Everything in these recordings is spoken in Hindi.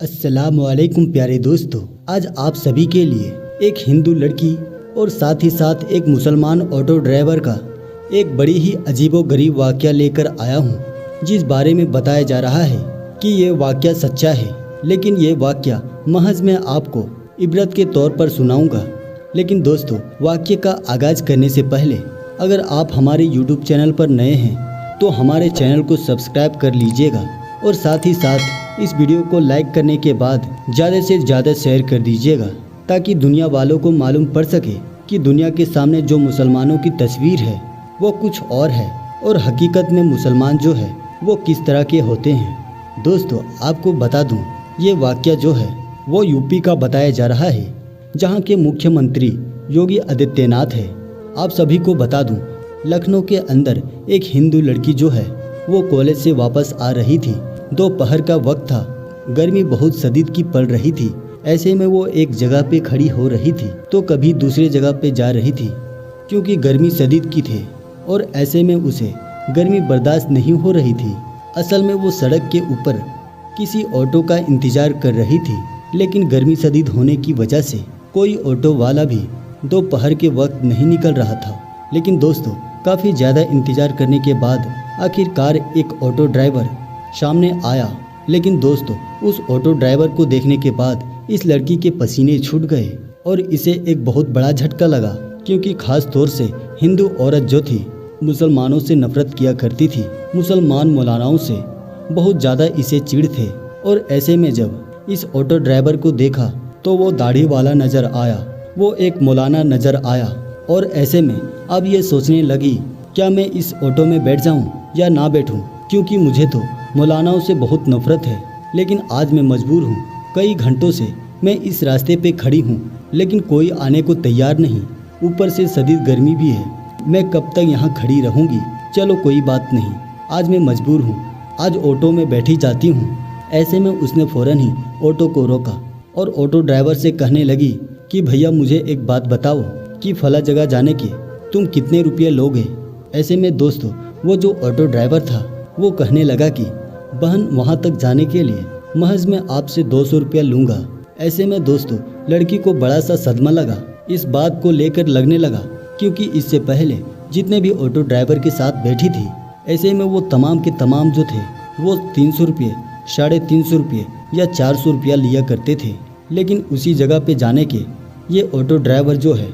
अस्सलामुअलैकुम प्यारे दोस्तों, आज आप सभी के लिए एक हिंदू लड़की और साथ ही साथ एक मुसलमान ऑटो ड्राइवर का एक बड़ी ही अजीबोगरीब वाक़या लेकर आया हूँ, जिस बारे में बताया जा रहा है कि ये वाक़या सच्चा है। लेकिन ये वाक़या महज मैं आपको इबरत के तौर पर सुनाऊंगा। लेकिन दोस्तों, वाक़ये का आगाज़ करने से पहले अगर आप हमारे यूट्यूब चैनल पर नए हैं तो हमारे चैनल को सब्सक्राइब कर लीजिएगा और साथ ही साथ इस वीडियो को लाइक करने के बाद ज़्यादा से ज़्यादा शेयर कर दीजिएगा, ताकि दुनिया वालों को मालूम पड़ सके कि दुनिया के सामने जो मुसलमानों की तस्वीर है वो कुछ और है और हकीकत में मुसलमान जो है वो किस तरह के होते हैं। दोस्तों, आपको बता दूं, ये वाक़या जो है वो यूपी का बताया जा रहा है, जहां के मुख्यमंत्री योगी आदित्यनाथ है। आप सभी को बता दूं, लखनऊ के अंदर एक हिंदू लड़की जो है वो कॉलेज से वापस आ रही थी। दोपहर का वक्त था, गर्मी बहुत शदीद की पड़ रही थी। ऐसे में वो एक जगह पे खड़ी हो रही थी तो कभी दूसरी जगह पे जा रही थी, क्योंकि गर्मी शदीद की थी और ऐसे में उसे गर्मी बर्दाश्त नहीं हो रही थी। असल में वो सड़क के ऊपर किसी ऑटो का इंतज़ार कर रही थी, लेकिन गर्मी शदीद होने की वजह से कोई ऑटो वाला भी दोपहर के वक्त नहीं निकल रहा था। लेकिन दोस्तों, काफ़ी ज़्यादा इंतज़ार करने के बाद आखिरकार एक ऑटो ड्राइवर सामने आया। लेकिन दोस्तों, उस ऑटो ड्राइवर को देखने के बाद इस लड़की के पसीने छूट गए और इसे एक बहुत बड़ा झटका लगा, क्योंकि ख़ास तौर से हिंदू औरत जो थी मुसलमानों से नफरत किया करती थी। मुसलमान मौलानाओं से बहुत ज़्यादा इसे चिढ़ थे और ऐसे में जब इस ऑटो ड्राइवर को देखा तो वो दाढ़ी वाला नज़र आया, वो एक मौलाना नज़र आया और ऐसे में अब ये सोचने लगी, क्या मैं इस ऑटो में बैठ जाऊं या ना बैठूं, क्योंकि मुझे तो मौलानाओं से बहुत नफरत है। लेकिन आज मैं मजबूर हूँ। कई घंटों से मैं इस रास्ते पे खड़ी हूँ, लेकिन कोई आने को तैयार नहीं। ऊपर से शदीद गर्मी भी है। मैं कब तक यहाँ खड़ी रहूँगी? चलो कोई बात नहीं, आज मैं मजबूर हूँ, आज ऑटो में बैठी जाती हूँ। ऐसे में उसने फ़ौरन ही ऑटो को रोका और ऑटो ड्राइवर से कहने लगी कि भैया, मुझे एक बात बताओ कि फला जगह जाने के तुम कितने रुपये लोगे? ऐसे में दोस्तों, वो जो ऑटो ड्राइवर था वो कहने लगा कि बहन, वहाँ तक जाने के लिए महज मैं आपसे 200 रुपया लूँगा। ऐसे में दोस्तों, लड़की को बड़ा सा सदमा लगा। इस बात को लेकर लगने लगा, क्योंकि इससे पहले जितने भी ऑटो ड्राइवर के साथ बैठी थी, ऐसे में वो तमाम के तमाम जो थे वो 300 रुपये, 350 रुपये या 400 रुपया लिया करते थे। लेकिन उसी जगह पे जाने के ये ऑटो ड्राइवर जो है,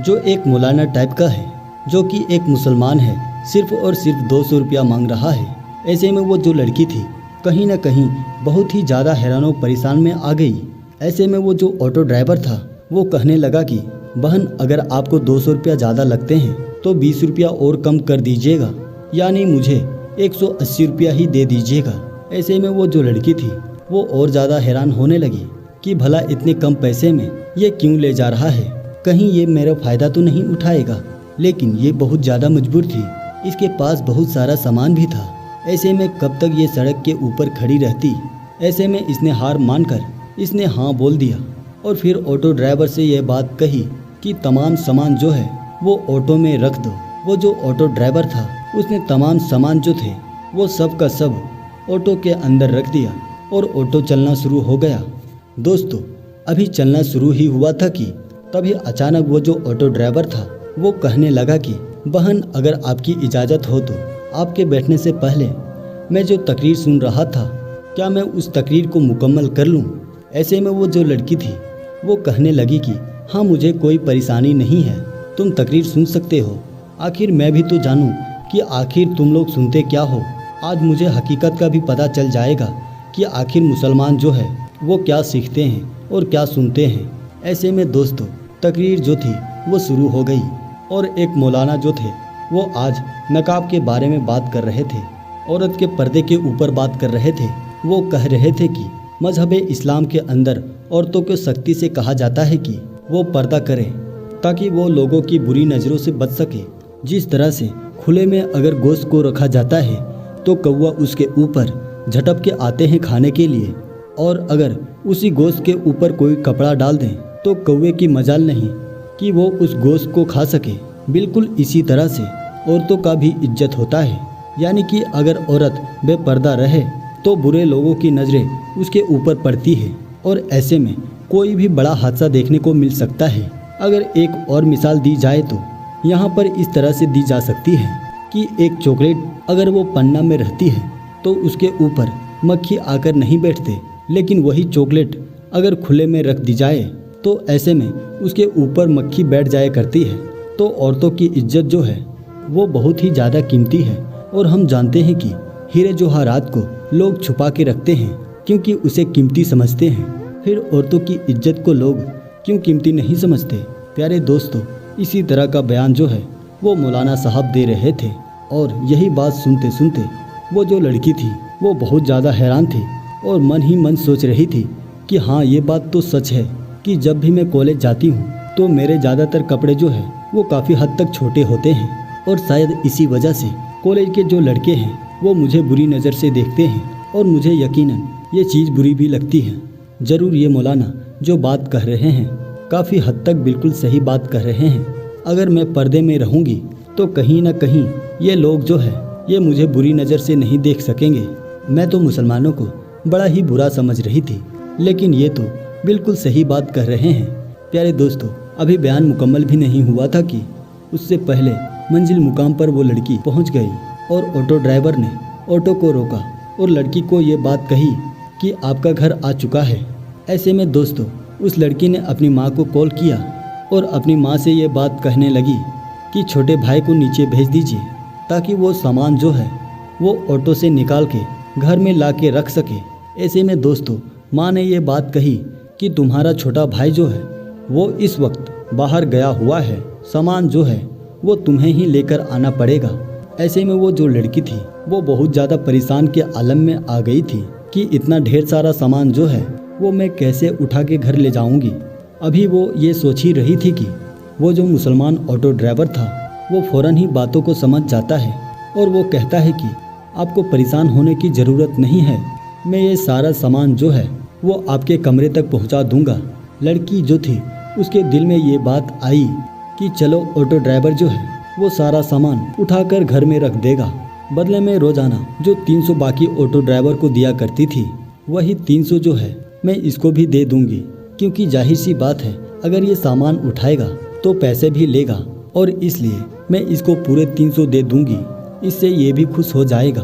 जो एक मौलाना टाइप का है, जो कि एक मुसलमान है, सिर्फ और सिर्फ 200 रुपया मांग रहा है। ऐसे में वो जो लड़की थी कहीं ना कहीं बहुत ही ज़्यादा हैरान और परेशान में आ गई। ऐसे में वो जो ऑटो ड्राइवर था वो कहने लगा कि बहन, अगर आपको 200 रुपया ज़्यादा लगते हैं तो 20 रुपया और कम कर दीजिएगा, यानी मुझे 180 रुपया ही दे दीजिएगा। ऐसे में वो जो लड़की थी वो और ज़्यादा हैरान होने लगी कि भला इतने कम पैसे में ये क्यों ले जा रहा है, कहीं ये मेरा फ़ायदा तो नहीं उठाएगा। लेकिन ये बहुत ज़्यादा मजबूर थी, इसके पास बहुत सारा सामान भी था। ऐसे में कब तक ये सड़क के ऊपर खड़ी रहती? ऐसे में इसने हार मानकर इसने हाँ बोल दिया और फिर ऑटो ड्राइवर से यह बात कही कि तमाम सामान जो है वो ऑटो में रख दो। वो जो ऑटो ड्राइवर था उसने तमाम सामान जो थे वो सब का सब ऑटो के अंदर रख दिया और ऑटो चलना शुरू हो गया। दोस्तों, अभी चलना शुरू ही हुआ था कि तभी अचानक वो जो ऑटो ड्राइवर था वो कहने लगा कि बहन, अगर आपकी इजाज़त हो तो आपके बैठने से पहले मैं जो तकरीर सुन रहा था, क्या मैं उस तकरीर को मुकम्मल कर लूं? ऐसे में वो जो लड़की थी वो कहने लगी कि हाँ, मुझे कोई परेशानी नहीं है, तुम तकरीर सुन सकते हो। आखिर मैं भी तो जानूं कि आखिर तुम लोग सुनते क्या हो। आज मुझे हकीकत का भी पता चल जाएगा कि आखिर मुसलमान जो है वो क्या सीखते हैं और क्या सुनते हैं। ऐसे में दोस्तों, तकरीर जो थी वो शुरू हो गई और एक मौलाना जो थे वो आज नकाब के बारे में बात कर रहे थे, औरत के पर्दे के ऊपर बात कर रहे थे। वो कह रहे थे कि मजहब इस्लाम के अंदर औरतों को सख्ती से कहा जाता है कि वो पर्दा करें ताकि वो लोगों की बुरी नज़रों से बच सके। जिस तरह से खुले में अगर गोश्त को रखा जाता है तो कौवा उसके ऊपर झटक के आते हैं खाने के लिए, और अगर उसी गोश्त के ऊपर कोई कपड़ा डाल दें तो कौवे की मजाल नहीं कि वो उस गोश्त को खा सके। बिल्कुल इसी तरह से औरतों का भी इज्जत होता है, यानी कि अगर औरत बेपर्दा रहे तो बुरे लोगों की नज़रें उसके ऊपर पड़ती है और ऐसे में कोई भी बड़ा हादसा देखने को मिल सकता है। अगर एक और मिसाल दी जाए तो यहाँ पर इस तरह से दी जा सकती है कि एक चॉकलेट अगर वो पन्ना में रहती है तो उसके ऊपर मक्खी आकर नहीं बैठते, लेकिन वही चॉकलेट अगर खुले में रख दी जाए तो ऐसे में उसके ऊपर मक्खी बैठ जाया करती है। तो औरतों की इज्जत जो है वो बहुत ही ज़्यादा कीमती है और हम जानते हैं कि हीरे जवाहरात को लोग छुपा के रखते हैं क्योंकि उसे कीमती समझते हैं। फिर औरतों की इज्जत को लोग क्यों कीमती नहीं समझते? प्यारे दोस्तों, इसी तरह का बयान जो है वो मौलाना साहब दे रहे थे और यही बात सुनते सुनते वो जो लड़की थी वो बहुत ज़्यादा हैरान थी और मन ही मन सोच रही थी कि हाँ, ये बात तो सच है कि जब भी मैं कॉलेज जाती हूँ तो मेरे ज़्यादातर कपड़े जो है वो काफ़ी हद तक छोटे होते हैं और शायद इसी वजह से कॉलेज के जो लड़के हैं वो मुझे बुरी नज़र से देखते हैं और मुझे यकीनन ये चीज़ बुरी भी लगती है। ज़रूर ये मौलाना जो बात कह रहे हैं काफ़ी हद तक बिल्कुल सही बात कह रहे हैं। अगर मैं पर्दे में रहूँगी तो कहीं ना कहीं ये लोग जो है ये मुझे बुरी नज़र से नहीं देख सकेंगे। मैं तो मुसलमानों को बड़ा ही बुरा समझ रही थी, लेकिन ये तो बिल्कुल सही बात कह रहे हैं। प्यारे दोस्तों, अभी बयान मुकम्मल भी नहीं हुआ था कि उससे पहले मंजिल मुकाम पर वो लड़की पहुंच गई और ऑटो ड्राइवर ने ऑटो को रोका और लड़की को ये बात कही कि आपका घर आ चुका है। ऐसे में दोस्तों उस लड़की ने अपनी माँ को कॉल किया और अपनी माँ से ये बात कहने लगी कि छोटे भाई को नीचे भेज दीजिए ताकि वो सामान जो है वो ऑटो से निकाल के घर में ला के रख सके। ऐसे में दोस्तों माँ ने ये बात कही कि तुम्हारा छोटा भाई जो है वो इस वक्त बाहर गया हुआ है, सामान जो है वो तुम्हें ही लेकर आना पड़ेगा। ऐसे में वो जो लड़की थी वो बहुत ज़्यादा परेशान के आलम में आ गई थी कि इतना ढेर सारा सामान जो है वो मैं कैसे उठा के घर ले जाऊंगी। अभी वो ये सोच ही रही थी कि वो जो मुसलमान ऑटो ड्राइवर था वो फ़ौरन ही बातों को समझ जाता है और वो कहता है कि आपको परेशान होने की ज़रूरत नहीं है, मैं ये सारा सामान जो है वो आपके कमरे तक पहुंचा दूंगा। लड़की जो थी उसके दिल में ये बात आई कि चलो ऑटो ड्राइवर जो है वो सारा सामान उठाकर घर में रख देगा। बदले में रोज़ाना जो 300 बाकी ऑटो ड्राइवर को दिया करती थी वही 300 जो है मैं इसको भी दे दूंगी, क्योंकि जाहिर सी बात है अगर ये सामान उठाएगा तो पैसे भी लेगा और इसलिए मैं इसको पूरे 300 दे दूंगी, इससे ये भी खुश हो जाएगा।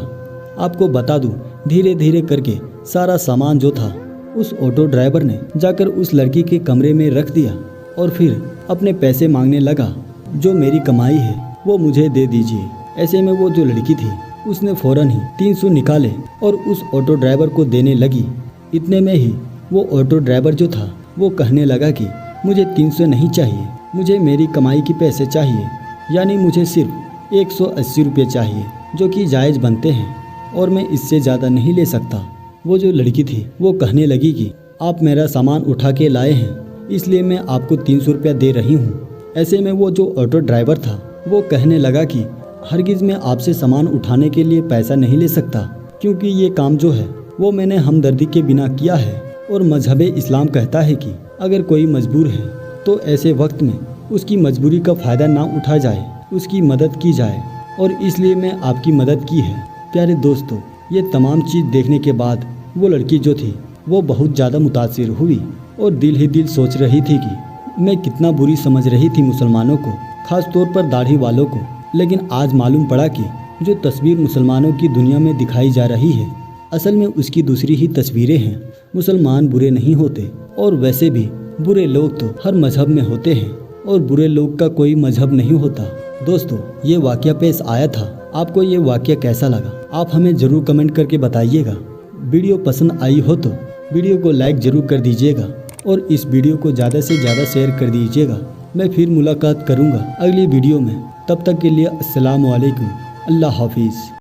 आपको बता दूं, धीरे धीरे करके सारा सामान जो था उस ऑटो ड्राइवर ने जाकर उस लड़की के कमरे में रख दिया और फिर अपने पैसे मांगने लगा, जो मेरी कमाई है वो मुझे दे दीजिए। ऐसे में वो जो लड़की थी उसने फ़ौरन ही 300 निकाले और उस ऑटो ड्राइवर को देने लगी। इतने में ही वो ऑटो ड्राइवर जो था वो कहने लगा कि मुझे 300 नहीं चाहिए, मुझे मेरी कमाई के पैसे चाहिए, यानी मुझे सिर्फ 180 रुपये चाहिए जो कि जायज़ बनते हैं और मैं इससे ज़्यादा नहीं ले सकता। वो जो लड़की थी वो कहने लगी कि आप मेरा सामान उठा के लाए हैं इसलिए मैं आपको 300 रुपया दे रही हूँ। ऐसे में वो जो ऑटो ड्राइवर था वो कहने लगा कि हरगिज़ मैं आपसे सामान उठाने के लिए पैसा नहीं ले सकता, क्योंकि ये काम जो है वो मैंने हमदर्दी के बिना किया है और मजहब इस्लाम कहता है कि अगर कोई मजबूर है तो ऐसे वक्त में उसकी मजबूरी का फ़ायदा ना उठाया जाए, उसकी मदद की जाए और इसलिए मैं आपकी मदद की है। प्यारे दोस्तों, ये तमाम चीज़ देखने के बाद वो लड़की जो थी वो बहुत ज़्यादा मुतासिर हुई और दिल ही दिल सोच रही थी कि मैं कितना बुरी समझ रही थी मुसलमानों को, ख़ास तौर पर दाढ़ी वालों को। लेकिन आज मालूम पड़ा कि जो तस्वीर मुसलमानों की दुनिया में दिखाई जा रही है असल में उसकी दूसरी ही तस्वीरें हैं। मुसलमान बुरे नहीं होते और वैसे भी बुरे लोग तो हर मजहब में होते हैं और बुरे लोग का कोई मजहब नहीं होता। दोस्तों, ये वाक़या पेश आया था, आपको ये वाक़या कैसा लगा आप हमें ज़रूर कमेंट करके बताइएगा। वीडियो पसंद आई हो तो वीडियो को लाइक ज़रूर कर दीजिएगा और इस वीडियो को ज़्यादा से ज़्यादा शेयर कर दीजिएगा। मैं फिर मुलाकात करूँगा अगली वीडियो में, तब तक के लिए अस्सलाम वालेकुम, अल्लाह हाफिज़।